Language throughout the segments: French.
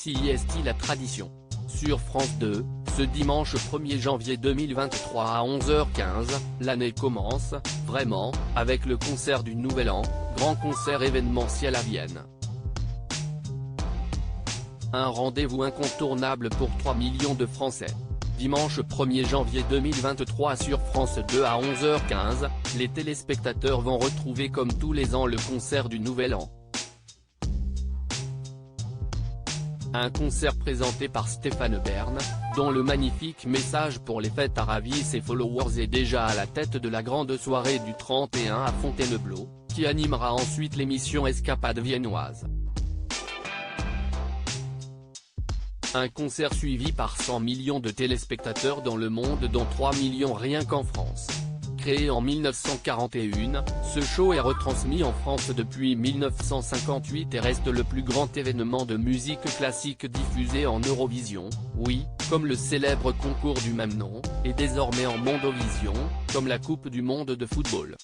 Si est-il la tradition. Sur France 2, ce dimanche 1er janvier 2023 à 11h15, l'année commence, vraiment, avec le concert du Nouvel An, grand concert événementiel à Vienne. Un rendez-vous incontournable pour 3 millions de Français. Dimanche 1er janvier 2023 sur France 2 à 11h15, les téléspectateurs vont retrouver comme tous les ans le concert du Nouvel An. Un concert présenté par Stéphane Bern, dont le magnifique message pour les fêtes a ravi ses followers est déjà à la tête de la grande soirée du 31 à Fontainebleau, qui animera ensuite l'émission Escapade viennoise. Un concert suivi par 100 millions de téléspectateurs dans le monde dont 3 millions rien qu'en France. Créé en 1941, ce show est retransmis en France depuis 1958 et reste le plus grand événement de musique classique diffusé en Eurovision, oui, comme le célèbre concours du même nom, et désormais en Mondovision, comme la Coupe du monde de football.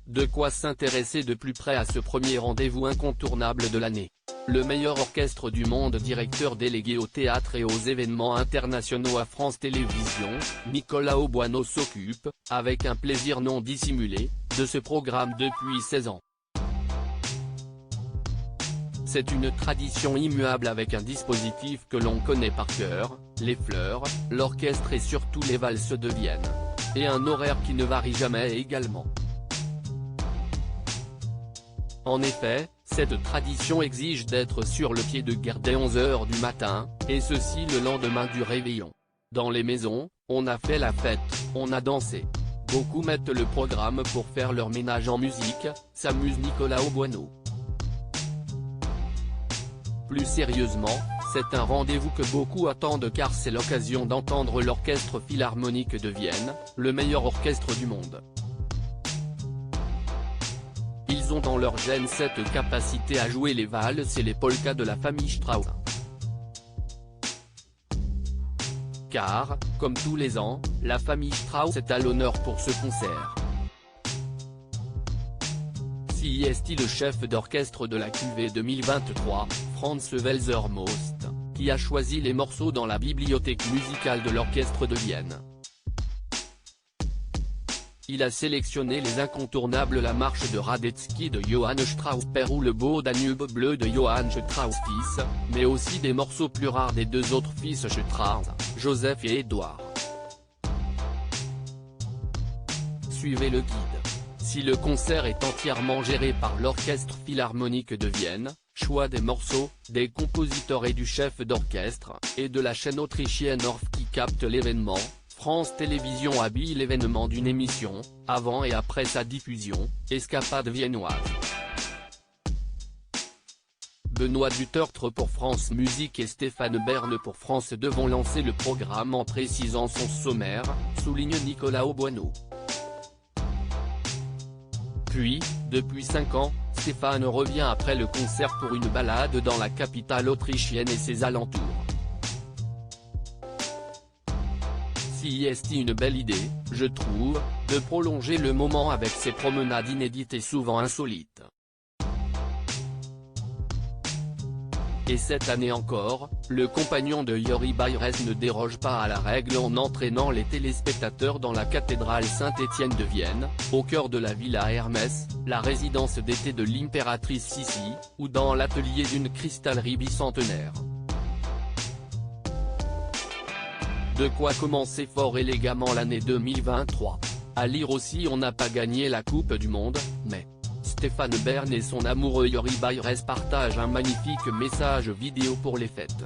De quoi s'intéresser de plus près à ce premier rendez-vous incontournable de l'année. Le meilleur orchestre du monde, directeur délégué au théâtre et aux événements internationaux à France Télévisions, Nicolas Auboineau s'occupe, avec un plaisir non dissimulé, de ce programme depuis 16 ans. C'est une tradition immuable avec un dispositif que l'on connaît par cœur, les fleurs, l'orchestre et surtout les valses de Vienne. Et un horaire qui ne varie jamais également. En effet, cette tradition exige d'être sur le pied de guerre dès 11h du matin, et ceci le lendemain du réveillon. Dans les maisons, on a fait la fête, on a dansé. Beaucoup mettent le programme pour faire leur ménage en musique, s'amuse Nicolas Auboineau. Plus sérieusement, c'est un rendez-vous que beaucoup attendent car c'est l'occasion d'entendre l'Orchestre Philharmonique de Vienne, le meilleur orchestre du monde. Ils ont dans leur gène cette capacité à jouer les valses et les polkas de la famille Strauss. Car, comme tous les ans, la famille Strauss est à l'honneur pour ce concert. Si est-il le chef d'orchestre de la cuvée 2023, Franz Welser-Most, qui a choisi les morceaux dans la bibliothèque musicale de l'orchestre de Vienne. Il a sélectionné les incontournables La Marche de Radetzky de Johann Strauss père ou Le Beau Danube bleu de Johann Strauss fils, mais aussi des morceaux plus rares des deux autres fils Strauss, Joseph et Édouard. Suivez le guide. Si le concert est entièrement géré par l'Orchestre Philharmonique de Vienne, choix des morceaux, des compositeurs et du chef d'orchestre, et de la chaîne autrichienne Orff qui capte l'événement, France Télévisions habille l'événement d'une émission, avant et après sa diffusion, Escapade viennoise. Benoît Dutertre pour France Musique et Stéphane Bern pour France 2 vont lancer le programme en précisant son sommaire, souligne Nicolas Auboineau. Puis, depuis 5 ans, Stéphane revient après le concert pour une balade dans la capitale autrichienne et ses alentours. Si est une belle idée, je trouve, de prolonger le moment avec ces promenades inédites et souvent insolites. Et cette année encore, le compagnon de Yori Bayrès ne déroge pas à la règle en entraînant les téléspectateurs dans la cathédrale Saint-Étienne de Vienne, au cœur de la Villa Hermès, la résidence d'été de l'impératrice Sissi, ou dans l'atelier d'une cristallerie bicentenaire. De quoi commencer fort élégamment l'année 2023. À lire aussi on n'a pas gagné la Coupe du Monde, mais Stéphane Bern et son amoureux Yori Bayrès partagent un magnifique message vidéo pour les fêtes.